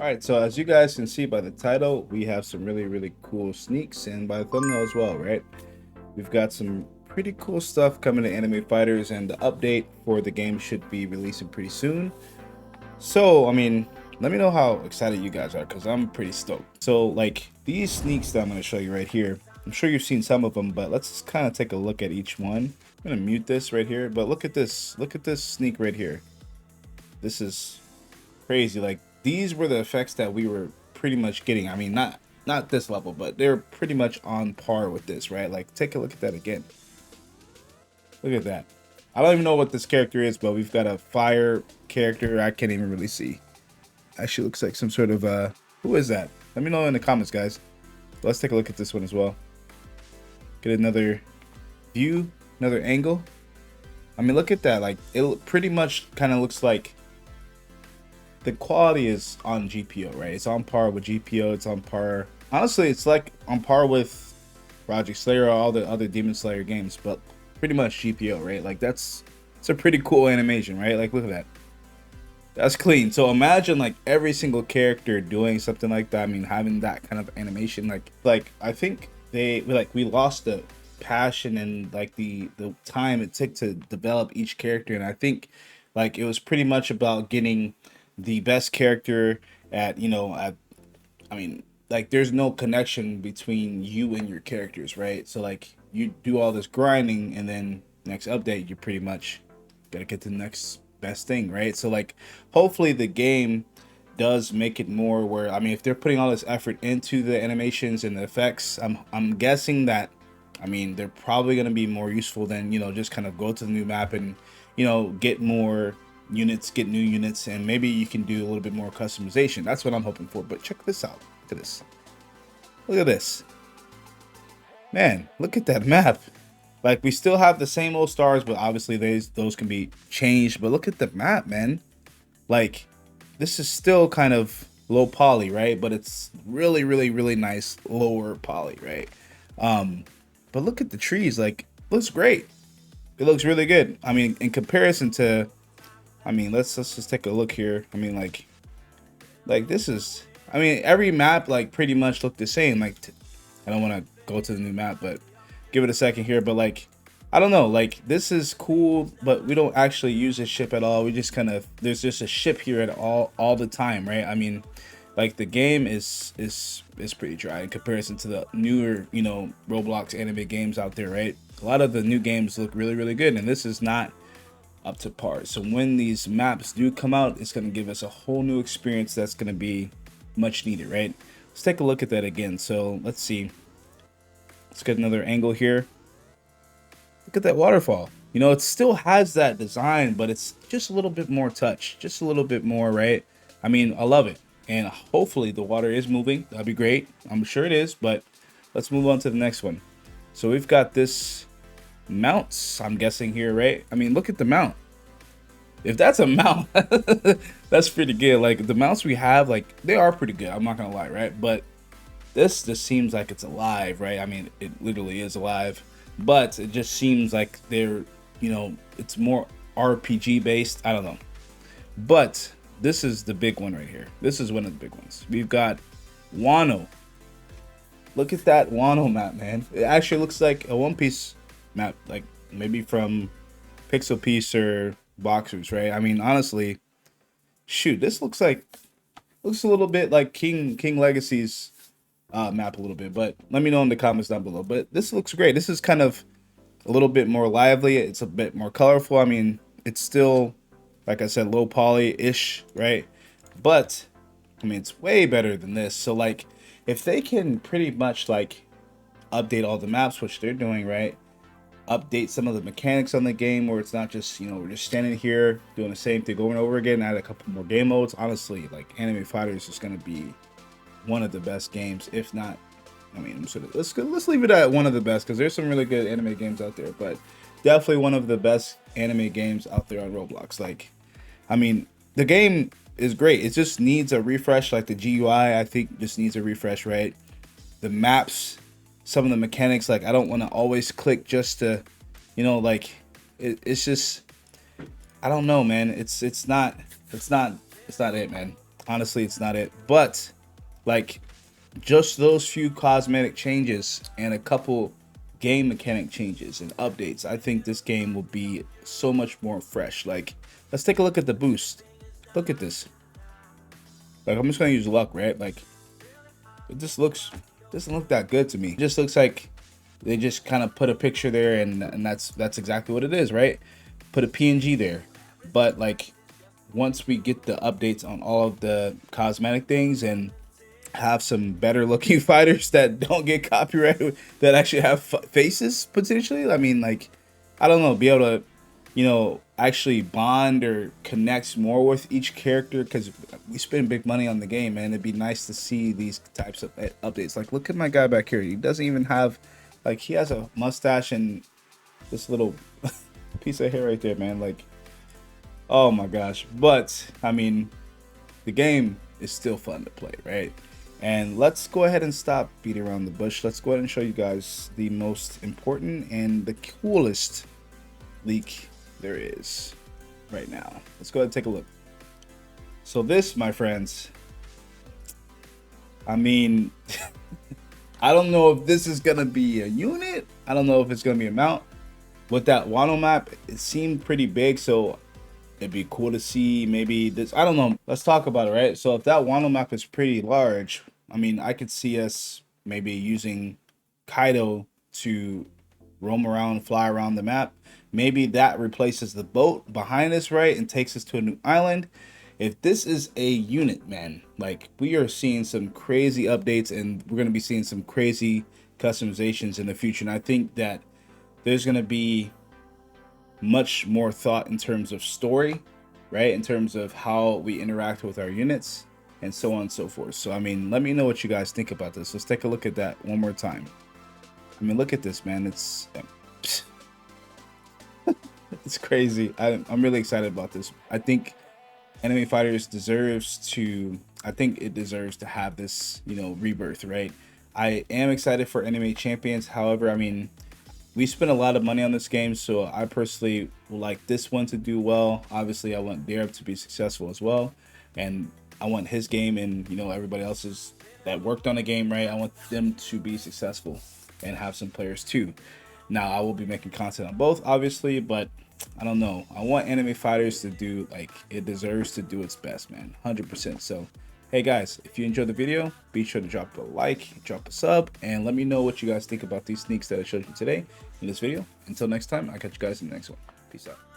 Alright, so as you guys can see by the title, we have some really cool sneaks, and by the thumbnail as well, right? We've got some pretty cool stuff coming to Anime Fighters, and the update for the game should be releasing pretty soon. So, I mean, let me know how excited you guys are, because I'm pretty stoked. So, like, these sneaks that I'm going to show you right here, I'm sure you've seen some of them, but let's just kind of take a look at each one. I'm going to mute this right here, but look at this sneak right here. This is crazy. Like, these were the effects that we were pretty much getting. I mean, not this level, but they're pretty much on par with this, right? Like, take a look at that again. Look at that. I don't even know what this character is, but we've got a fire character. I can't even really see. Actually looks like some sort of who is that? Let me know in the comments, guys. Let's take a look at this one as well. Get another view, another angle. I mean, look at that. Like, it pretty much kind of looks like the quality is on GPO, right? It's on par with GPO. It's on par. Honestly, it's like on par with Project Slayer or all the other Demon Slayer games, but pretty much GPO, right? Like, it's a pretty cool animation, right? Like, look at that. That's clean. So imagine like every single character doing something like that. I mean, having that kind of animation, like I think we lost the passion and like the time it took to develop each character, and I think like it was pretty much about getting the best character at, I mean, like there's no connection between you and your characters, right? So like you do all this grinding, and then next update you pretty much gotta get to the next best thing, right? So like hopefully the game does make it more where, I mean, if they're putting all this effort into the animations and the effects, I'm guessing that, I mean, they're probably going to be more useful than, just kind of go to the new map and, get more units, get new units, and maybe you can do a little bit more customization. That's what I'm hoping for. But check this out. Look at this. Look at this. Man, look at that map. Like, we still have the same old stars, but obviously those can be changed. But look at the map, man. Like, this is still kind of low poly, right? But it's really nice lower poly, right? But look at the trees. Like, looks great. It looks really good. I mean, in comparison to, I mean, let's just take a look here. I mean, like this is, I mean, every map like pretty much look the same. Like, I don't want to go to the new map, but give it a second here. But like, I don't know, like this is cool, but we don't actually use this ship at all. We just kind of, there's just a ship here at all the time, right? I mean, like the game is pretty dry in comparison to the newer, Roblox anime games out there, right? A lot of the new games look really good, and this is not up to par. So when these maps do come out, it's going to give us a whole new experience that's going to be much needed, right? Let's take a look at that again. So let's see. Let's get another angle here. Look at that waterfall. It still has that design, but it's just a little bit more touch, just a little bit more, right? I mean, I love it. And hopefully the water is moving. That'd be great. I'm sure it is, but let's move on to the next one. So we've got this mounts, I'm guessing here, right? I mean, look at the mount. If that's a mount, that's pretty good. Like the mounts we have, like they are pretty good. I'm not gonna lie, right? But this just seems like it's alive, right? I mean, it literally is alive, but it just seems like they're, it's more RPG based. I don't know, but this is the big one right here. This is one of the big ones. We've got Wano. Look at that Wano map, man. It actually looks like a One Piece map, like maybe from Pixel Piece or Boxers, right? I mean, honestly, shoot, this looks a little bit like King Legacy's map a little bit, but let me know in the comments down below. But this looks great. This is kind of a little bit more lively. It's a bit more colorful. I mean, it's still, like I said, low poly-ish, right? But I mean, it's way better than this. So like, if they can pretty much like update all the maps, which they're doing, right? Update some of the mechanics on the game where it's not just, we're just standing here doing the same thing over and over again, add a couple more game modes. Honestly, like Anime Fighters is going to be one of the best games, if not, I mean, let's leave it at one of the best, because there's some really good anime games out there, but definitely one of the best anime games out there on Roblox. Like, I mean, the game is great. It just needs a refresh. Like the GUI, I think just needs a refresh, right? The maps, some of the mechanics, like I don't want to always click just to, like it's just, I don't know, man. It's not it, man. Honestly, it's not it. But like just those few cosmetic changes and a couple game mechanic changes and updates, I think this game will be so much more fresh. Like, let's take a look at the boost. Look at this. Like, I'm just gonna use luck, right? Like, it just doesn't look that good to me. It just looks like they just kind of put a picture there, and that's exactly what it is, right? Put a PNG there. But like, once we get the updates on all of the cosmetic things and have some better looking fighters that don't get copyrighted, that actually have faces potentially, I mean, like, I don't know, be able to, you know, actually bond or connect more with each character, because we spend big money on the game, man. It'd be nice to see these types of updates. Like, look at my guy back here. He doesn't even have, like, he has a mustache and this little piece of hair right there, man. Like, oh my gosh. But I mean, the game is still fun to play, right? And let's go ahead and stop beating around the bush. Let's go ahead and show you guys the most important and the coolest leak there is right now. Let's go ahead and take a look. So this, my friends, I mean, I don't know if this is gonna be a unit. I don't know if it's gonna be a mount. With that Wano map, it seemed pretty big, so it'd be cool to see maybe this. I don't know. Let's talk about it, right? So if that Wano map is pretty large, I mean, I could see us maybe using KAIDO to roam around, fly around the map. Maybe that replaces the boat behind us, right, and takes us to a new island. If this is a unit, man, like, we are seeing some crazy updates, and we're going to be seeing some crazy customizations in the future. And I think that there's going to be much more thought in terms of story, right, in terms of how we interact with our units and so on and so forth. So I mean, let me know what you guys think about this. Let's take a look at that one more time. I mean, look at this, man. It's it's crazy. I'm really excited about this. I think Enemy Fighters deserves to, I think it deserves to have this, you know, rebirth, right? I am excited for Enemy Champions. However, I mean, we spent a lot of money on this game, so I personally would like this one to do well. Obviously, I want Derek to be successful as well, and I want his game and, you know, everybody else's that worked on the game, right? I want them to be successful and have some players too. Now, I will be making content on both, obviously, but I don't know. I want Enemy Fighters to do, like, it deserves to do its best, man, 100%. So, hey guys, if you enjoyed the video, be sure to drop a like, drop a sub, and let me know what you guys think about these sneaks that I showed you today in this video. Until next time, I'll catch you guys in the next one. Peace out.